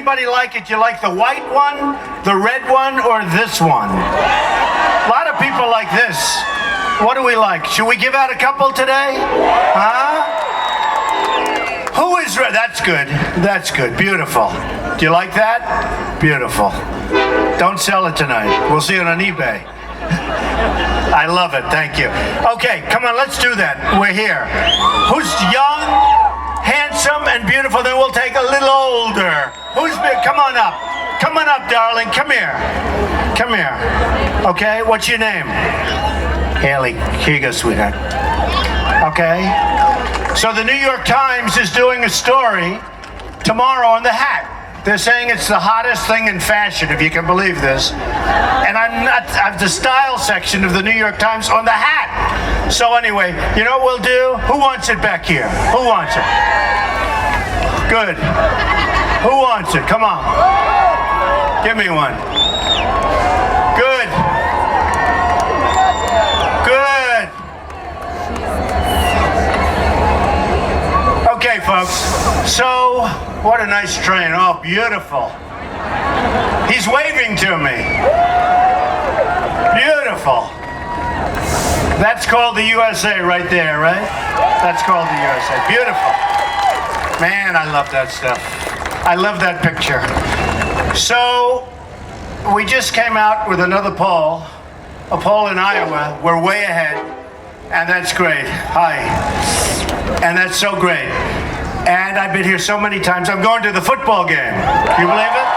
Anybody like it? You like the white one, the red one, or this one? A lot of people like this. What do we like? Should we give out a couple today? Huh? Who is red? That's good. That's good. Beautiful. Do you like that? Beautiful. Don't sell it tonight. We'll see it on eBay. I love it. Thank you. Okay, come on, let's do that. We're here. Who's young, handsome, and beautiful? Then we'll take a little older. Who's big? Come on up. Come on up, darling. Come here. Come here. Okay, what's your name? Haley. Here you go, sweetheart. Okay. So the New York Times is doing a story tomorrow on the hat. They're saying it's the hottest thing in fashion, if you can believe this. And I'm the style section of the New York Times on the hat. So anyway, you know what we'll do? Who wants it back here? Who wants it? Good. Who wants it? Come on. Give me one. Good. Good. Okay, folks. So, what a nice train. Oh, beautiful. He's waving to me. Beautiful. That's called the USA right there, right? That's called the USA. Beautiful. Man, I love that stuff. I love that picture. So, we just came out with another poll. A poll in Iowa. We're way ahead. And that's great. Hi. And that's so great. And I've been here so many times. I'm going to the football game. Can you believe it?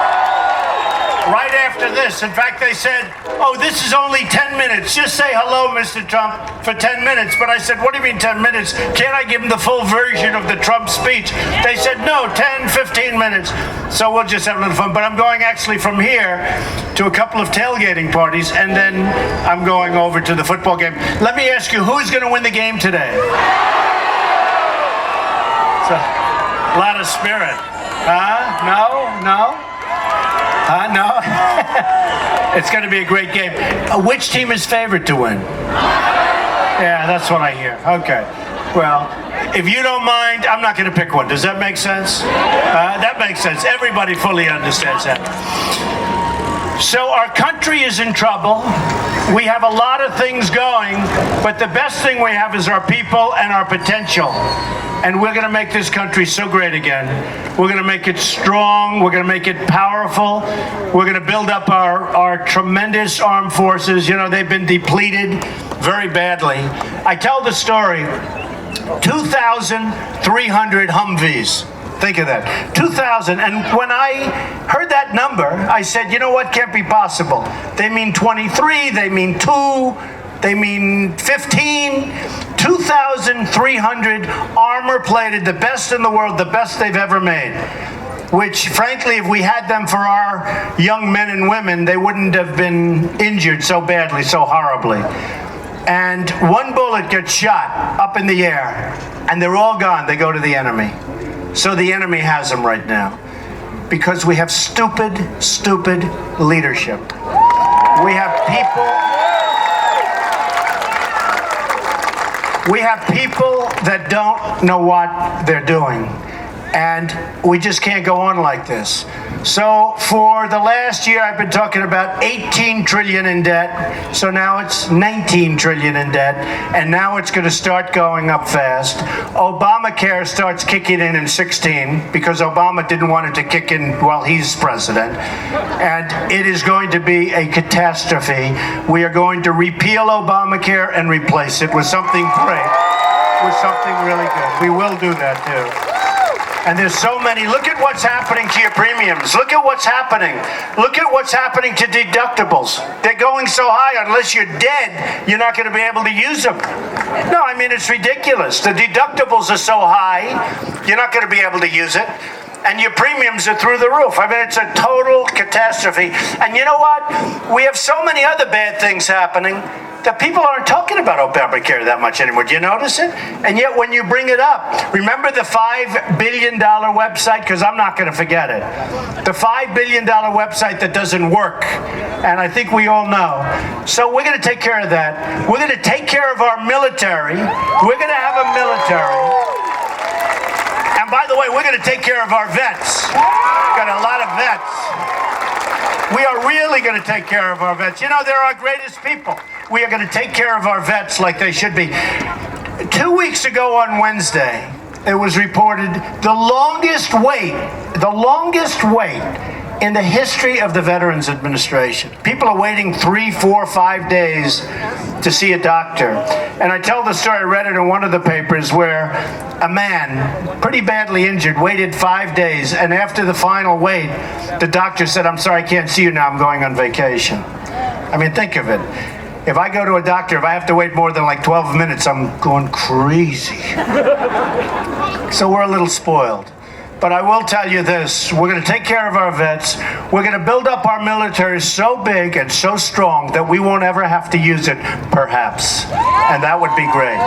Right after this. In fact, they said, oh, this is only 10 minutes. Just say hello, Mr. Trump, for 10 minutes. But I said, what do you mean 10 minutes? Can't I give him the full version of the Trump speech? They said, no, 10, 15 minutes. So we'll just have a little fun. But I'm going actually from here to a couple of tailgating parties, and then I'm going over to the football game. Let me ask you, who's going to win the game today? A lot of spirit. No? No? It's going to be a great game. Which team is favored to win? Yeah, that's what I hear. Okay. Well, if you don't mind, I'm not going to pick one. Does that make sense? That makes sense. Everybody fully understands that. So our country is in trouble. We have a lot of things going, but the best thing we have is our people and our potential. And we're going to make this country so great again. We're going to make it strong. We're going to make it powerful. We're going to build up our tremendous armed forces. You know, they've been depleted very badly. I tell the story, 2,300 Humvees. Think of that, 2,000. And when I heard that number, I said, you know what, can't be possible. They mean 23, they mean 2, they mean 15. 2,300 armor-plated, the best in the world, the best they've ever made. Which, frankly, if we had them for our young men and women, they wouldn't have been injured so badly, so horribly. And one bullet gets shot up in the air, and they're all gone. They go to the enemy. So the enemy has them right now. Because we have stupid leadership. We have people that don't know what they're doing. And we just can't go on like this. So for the last year, I've been talking about 18 trillion in debt. So now it's 19 trillion in debt. And now it's going to start going up fast. Obamacare starts kicking in 16 because Obama didn't want it to kick in while he's president. And it is going to be a catastrophe. We are going to repeal Obamacare and replace it with something great, with something really good. We will do that too. And there's so many. Look at what's happening to your premiums. Look at what's happening. Look at what's happening to deductibles. They're going so high, unless you're dead, you're not going to be able to use them. No, I mean, it's ridiculous. The deductibles are so high, you're not going to be able to use it. And your premiums are through the roof. I mean, it's a total catastrophe. And you know what? We have so many other bad things happening that people aren't talking about Obamacare that much anymore. Do you notice it? And yet when you bring it up, remember the $5 billion website? Because I'm not going to forget it. The $5 billion website that doesn't work. And I think we all know. So we're going to take care of that. We're going to take care of our military. We're going to have a military. And by the the way, we're going to take care of our vets. Got a lot of vets. We are really going to take care of our vets. You know, they're our greatest people. We are going to take care of our vets like they should be. 2 weeks ago on Wednesday, it was reported the longest wait in the history of the Veterans Administration. People are waiting 3, 4, 5 days to see a doctor. And I tell the story, I read it in one of the papers where a man, pretty badly injured, waited 5 days. And after the final wait, the doctor said, "I'm sorry, I can't see you now, I'm going on vacation." I mean, think of it. If I go to a doctor, if I have to wait more than like 12 minutes, I'm going crazy. So we're a little spoiled. But I will tell you this, we're going to take care of our vets. We're going to build up our military so big and so strong that we won't ever have to use it, perhaps. And that would be great.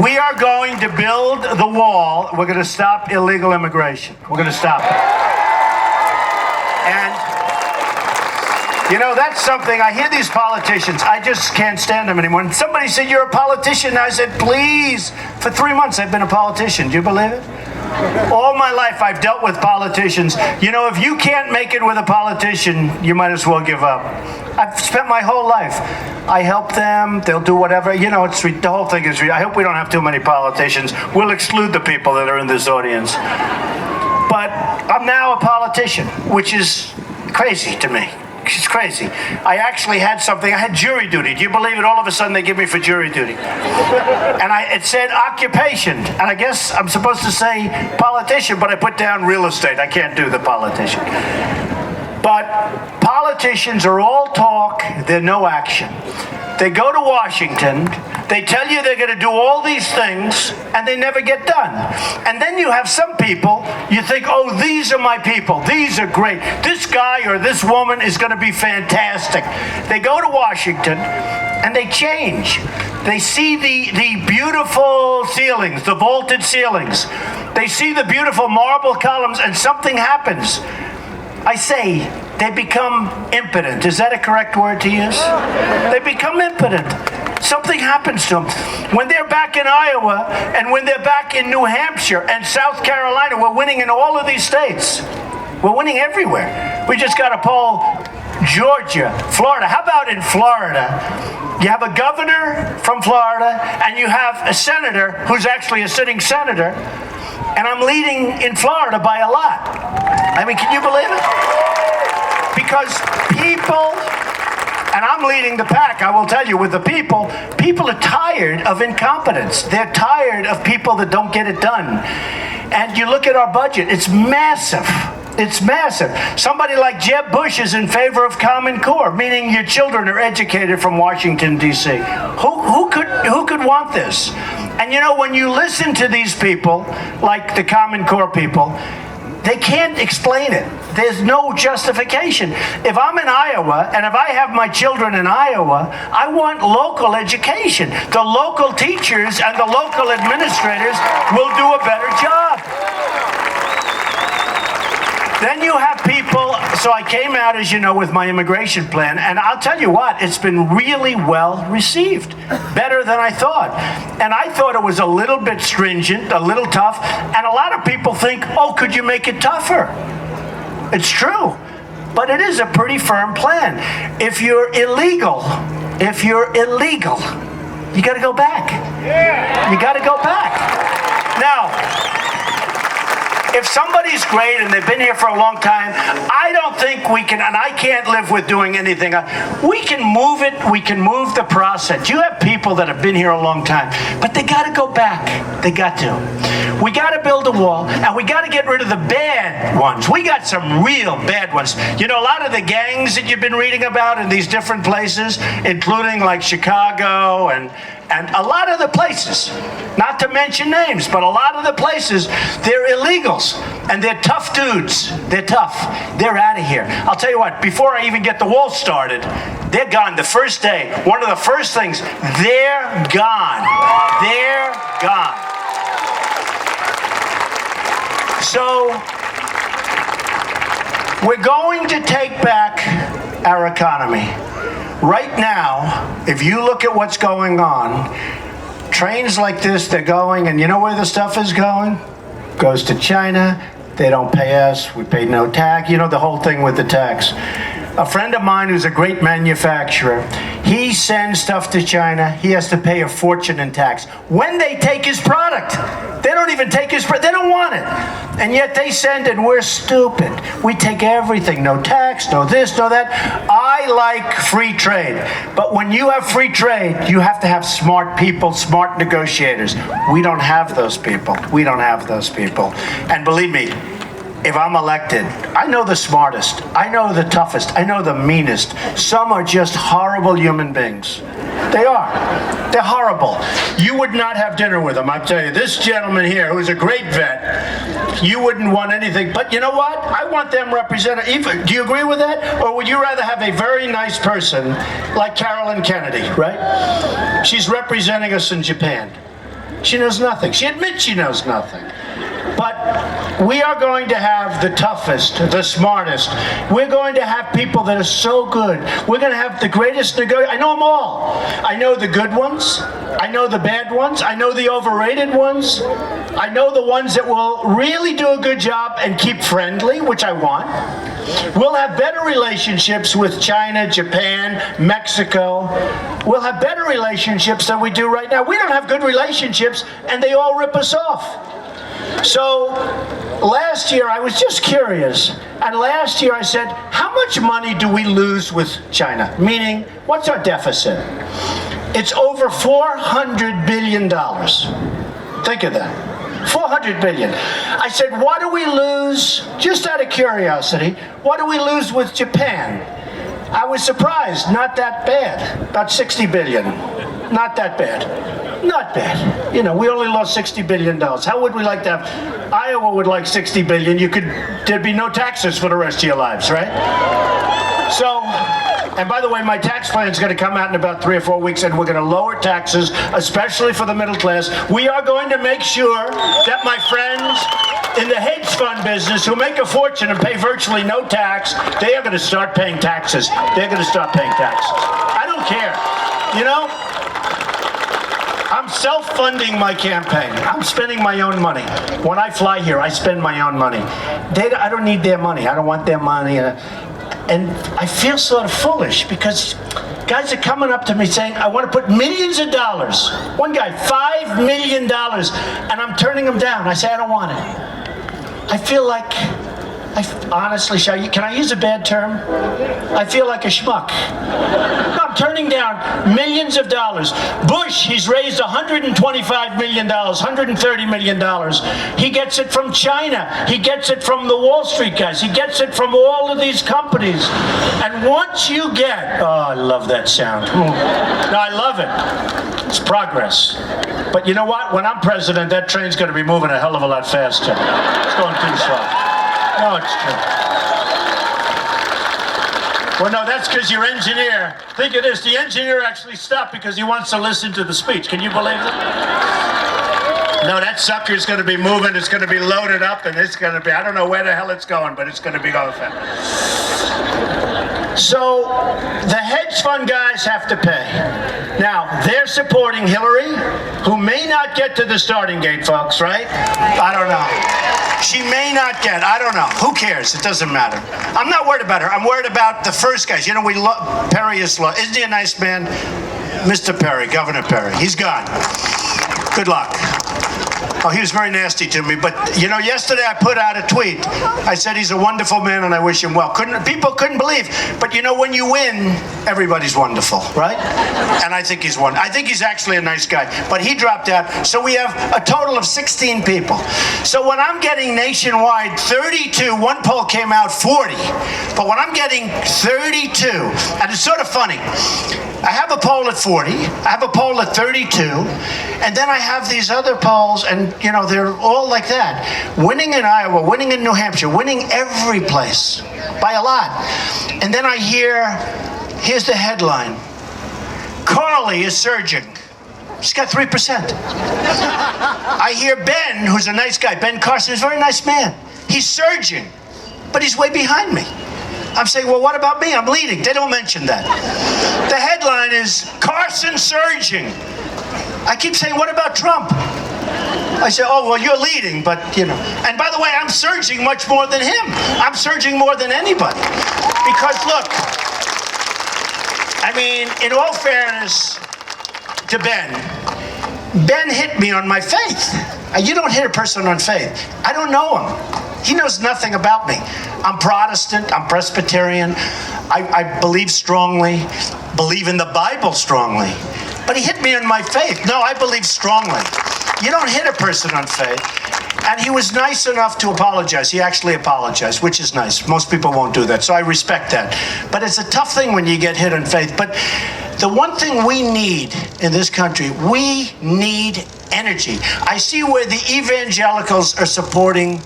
We are going to build the wall. We're going to stop illegal immigration. We're going to stop it. And you know, that's something, I hear these politicians, I just can't stand them anymore. And somebody said, "You're a politician." I said, "Please." For 3 months I've been a politician. Do you believe it? All my life I've dealt with politicians. You know, if you can't make it with a politician, you might as well give up. I've spent my whole life. I help them, they'll do whatever. You know, the whole thing is, I hope we don't have too many politicians. We'll exclude the people that are in this audience. But I'm now a politician, which is crazy to me. It's crazy. I actually had something. I had jury duty. Do you believe it? All of a sudden they give me for jury duty. And it said occupation. And I guess I'm supposed to say politician, but I put down real estate. I can't do the politician. But politicians are all talk. They're no action. They go to Washington. They tell you they're going to do all these things, and they never get done. And then you have some people, you think, "Oh, these are my people. These are great. This guy or this woman is going to be fantastic." They go to Washington, and they change. They see the beautiful ceilings, the vaulted ceilings. They see the beautiful marble columns, and something happens. I say, they become impotent. Is that a correct word to use? They become impotent. Something happens to them. When they're back in Iowa, and when they're back in New Hampshire and South Carolina, we're winning in all of these states. We're winning everywhere. We just got to poll Georgia, Florida. How about in Florida? You have a governor from Florida, and you have a senator who's actually a sitting senator, and I'm leading in Florida by a lot. I mean, can you believe it? Because people, and I'm leading the pack, I will tell you, with the people are tired of incompetence. They're tired of people that don't get it done. And you look at our budget, it's massive. It's massive. Somebody like Jeb Bush is in favor of Common Core, meaning your children are educated from Washington, D.C. Who could want this? And you know, when you listen to these people, like the Common Core people, they can't explain it. There's no justification. If I'm in Iowa, and if I have my children in Iowa, I want local education. The local teachers and the local administrators will do a better job. Then you have people, so I came out, as you know, with my immigration plan, and I'll tell you what, it's been really well received, better than I thought. And I thought it was a little bit stringent, a little tough, and a lot of people think, "Oh, could you make it tougher?" It's true, but it is a pretty firm plan. If you're illegal, you got to go back. You got to go back. Now, if somebody's great and they've been here for a long time, I don't think we can, and I can't live with doing anything. We can move it, we can move the process. You have people that have been here a long time, but they got to go back. They got to. We got to build a wall, and we got to get rid of the bad ones. We got some real bad ones. You know, a lot of the gangs that you've been reading about in these different places, including like Chicago and a lot of the places, not to mention names, but a lot of the places, they're illegals, and they're tough dudes. They're tough. They're out of here. I'll tell you what, before I even get the wall started, they're gone the first day. One of the first things, they're gone. They're gone. So, we're going to take back our economy. Right now, if you look at what's going on, trains like this, they're going, and you know where the stuff is going? Goes to China. They don't pay us. We pay no tax. You know the whole thing with the tax. A friend of mine who's a great manufacturer, he sends stuff to China. He has to pay a fortune in tax. When they take his product, they don't even take his product. They don't want it. And yet they send it, and we're stupid. We take everything. No tax, no this, no that. I like free trade. But when you have free trade, you have to have smart people, smart negotiators. We don't have those people. We don't have those people. And believe me, if I'm elected, I know the smartest, I know the toughest, I know the meanest. Some are just horrible human beings. They are. They're horrible. You would not have dinner with them, I tell you. This gentleman here, who's a great vet, you wouldn't want anything. But you know what? I want them represented. Do you agree with that? Or would you rather have a very nice person like Carolyn Kennedy, right? She's representing us in Japan. She knows nothing. She admits she knows nothing. But we are going to have the toughest, the smartest. We're going to have people that are so good. We're going to have the greatest I know them all. I know the good ones. I know the bad ones. I know the overrated ones. I know the ones that will really do a good job and keep friendly, which I want. We'll have better relationships with China, Japan, Mexico. We'll have better relationships than we do right now. We don't have good relationships, and they all rip us off. So last year I was just curious, and last year I said, how much money do we lose with China? Meaning, what's our deficit? It's over $400 billion. Think of that. 400 billion. I said, what do we lose, just out of curiosity, what do we lose with Japan? I was surprised, not that bad, about 60 billion. Not that bad. Not bad. You know, we only lost $60 billion. How would we like to have? Iowa would like 60 billion. There'd be no taxes for the rest of your lives, right? So, and by the way, my tax plan is going to come out in about 3 or 4 weeks, and we're going to lower taxes, especially for the middle class. We are going to make sure that my friends in the hedge fund business who make a fortune and pay virtually no tax, they are going to start paying taxes. They're going to start paying taxes. I don't care. You know? I'm self-funding my campaign. I'm spending my own money. When I fly here, I spend my own money. I don't need their money. I don't want their money. And I feel sort of foolish because guys are coming up to me saying, I want to put millions of dollars. One guy, $5 million, and I'm turning him down. I say, I don't want it. I feel like, honestly, can I use a bad term? I feel like a schmuck. No, I'm turning down millions of dollars. Bush, he's raised $125 million, $130 million. He gets it from China. He gets it from the Wall Street guys. He gets it from all of these companies. And once you get, oh, I love that sound. No, I love it. It's progress. But you know what? When I'm president, that train's going to be moving a hell of a lot faster. It's going too slow. No, it's true. Well, no, that's because your engineer, think of this, the engineer actually stopped because he wants to listen to the speech. Can you believe that? No, that sucker's going to be moving, it's going to be loaded up, and it's going to be, I don't know where the hell it's going, but it's going to be going fast. So, the hedge fund guys have to pay. Now, they're supporting Hillary, who may not get to the starting gate, folks, right? I don't know. She may not get, I don't know. Who cares? It doesn't matter. I'm not worried about her. I'm worried about the first guys. You know, Perry is, isn't he a nice man? Mr. Perry, Governor Perry. He's gone. Good luck. Oh, he was very nasty to me. But, you know, yesterday I put out a tweet. I said he's a wonderful man and I wish him well. People couldn't believe. But, you know, when you win, everybody's wonderful, right? And I think he's one. I think he's actually a nice guy. But he dropped out. So we have a total of 16 people. So when I'm getting nationwide 32, one poll came out 40. But when I'm getting 32, and it's sort of funny. I have a poll at 40. I have a poll at 32. And then I have these other polls, and, you know, they're all like that. Winning in Iowa, winning in New Hampshire, winning every place by a lot. And then I here's the headline. Carly is surging. She's got 3%. I hear Ben, who's a nice guy, Ben Carson, is a very nice man. He's surging, but he's way behind me. I'm saying, well, what about me? I'm leading. They don't mention that. The headline is Carson surging. I keep saying, what about Trump? I say, oh, well, you're leading, but, you know. And by the way, I'm surging much more than him. I'm surging more than anybody. Because, look, I mean, in all fairness to Ben hit me on my faith. You don't hit a person on faith. I don't know him. He knows nothing about me. I'm Protestant. I'm Presbyterian. I believe strongly, believe in the Bible strongly. But he hit me on my faith. No, I believe strongly. You don't hit a person on faith. And he was nice enough to apologize. He actually apologized, which is nice. Most people won't do that, so I respect that. But it's a tough thing when you get hit on faith. But the one thing we need in this country, we need energy. I see where the evangelicals are supporting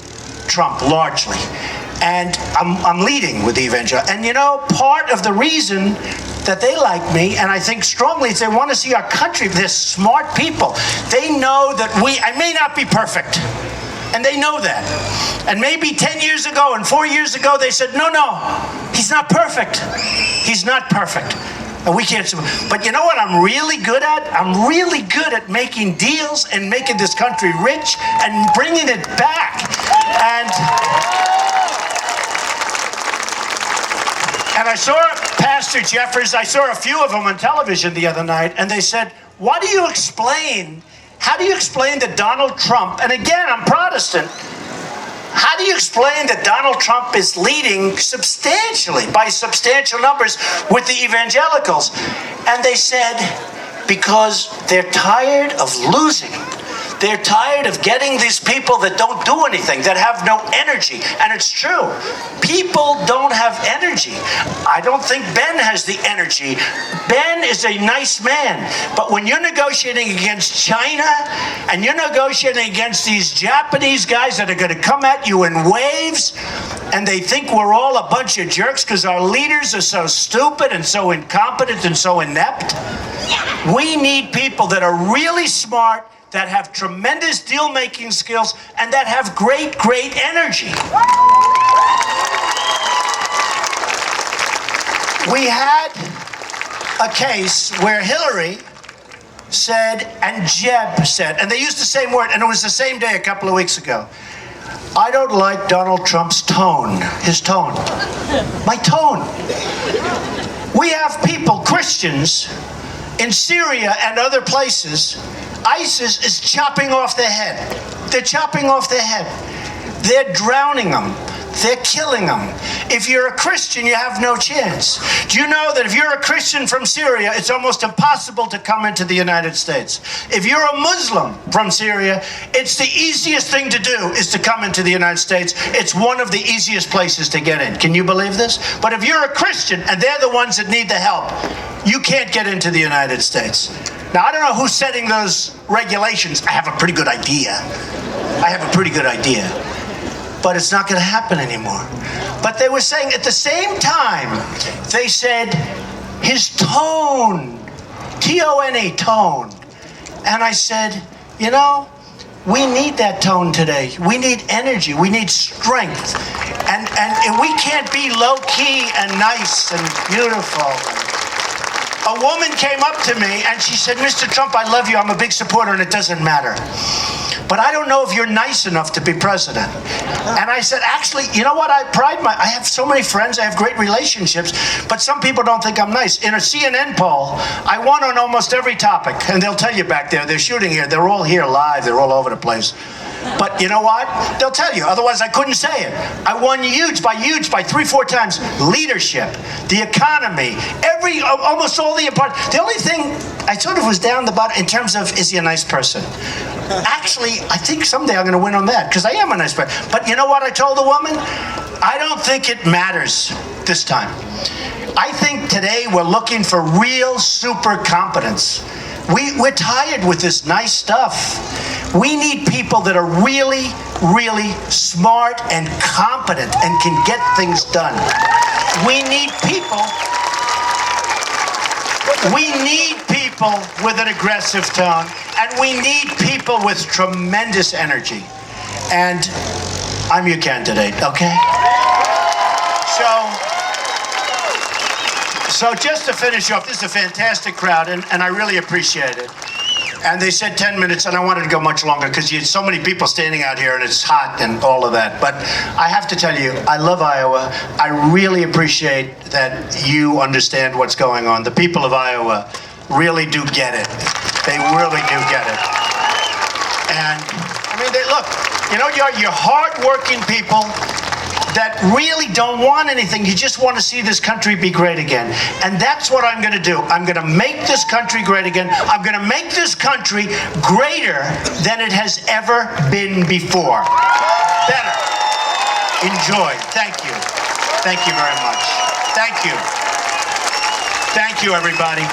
Trump largely. And I'm leading with the evangelical. And you know, part of the reason that they like me, and I think strongly, is they want to see our country. They're smart people. They know that I may not be perfect. And they know that. And maybe 10 years ago and 4 years ago, they said, no, he's not perfect. He's not perfect. And we can't. But you know what I'm really good at? I'm really good at making deals and making this country rich and bringing it back. And I saw Pastor Jeffers, I saw a few of them on television the other night, and they said, how do you explain that Donald Trump, and again, I'm Protestant, how do you explain that Donald Trump is leading substantially, by substantial numbers, with the evangelicals? And they said, because they're tired of losing. They're tired of getting these people that don't do anything, that have no energy. And it's true. People don't have energy. I don't think Ben has the energy. Ben is a nice man. But when you're negotiating against China and you're negotiating against these Japanese guys that are going to come at you in waves, and they think we're all a bunch of jerks because our leaders are so stupid and so incompetent and so inept, we need people that are really smart, that have tremendous deal-making skills, and that have great energy. We had a case where Hillary said, and Jeb said, and they used the same word, and it was the same day a couple of weeks ago, I don't like Donald Trump's tone, his tone. My tone. We have people, Christians, in Syria and other places. ISIS is chopping off their head. They're chopping off their head. They're drowning them. They're killing them. If you're a Christian, you have no chance. Do you know that if you're a Christian from Syria, it's almost impossible to come into the United States? If you're a Muslim from Syria, it's the easiest thing to do is to come into the United States. It's one of the easiest places to get in. Can you believe this? But if you're a Christian and they're the ones that need the help, you can't get into the United States. Now, I don't know who's setting those regulations. I have a pretty good idea. But it's not going to happen anymore. But they were saying at the same time, they said his tone, T-O-N-E, tone. And I said, you know, we need that tone today. We need energy. We need strength. And we can't be low-key and nice and beautiful. A woman came up to me and she said, Mr. Trump, I love you. I'm a big supporter and it doesn't matter. But I don't know if you're nice enough to be president. And I said, actually, you know what? I have so many friends. I have great relationships. But some people don't think I'm nice. In a CNN poll, I won on almost every topic. And they'll tell you back there, they're shooting here. They're all here live. They're all over the place. But you know what? They'll tell you. Otherwise, I couldn't say it. I won huge by 3-4 times. Leadership, the economy, almost all the important. The only thing I sort of was down the bottom in terms of, is he a nice person? Actually, I think someday I'm going to win on that because I am a nice person. But you know what I told the woman? I don't think it matters this time. I think today we're looking for real super competence. We're tired with this nice stuff. We need people that are really smart and competent and can get things done. We need people with an aggressive tone, and we need people with tremendous energy. And I'm your candidate, okay? So just to finish off, this is a fantastic crowd, and I really appreciate it. And they said 10 minutes, and I wanted to go much longer because you had so many people standing out here and it's hot and all of that. But I have to tell you, I love Iowa. I really appreciate that you understand what's going on. The people of Iowa really do get it. They really do get it. And I mean, look, you know, you're hardworking people that really don't want anything. You just want to see this country be great again. And that's what I'm going to do. I'm going to make this country great again. I'm going to make this country greater than it has ever been before. Better. Enjoy. Thank you. Thank you very much. Thank you. Thank you, everybody.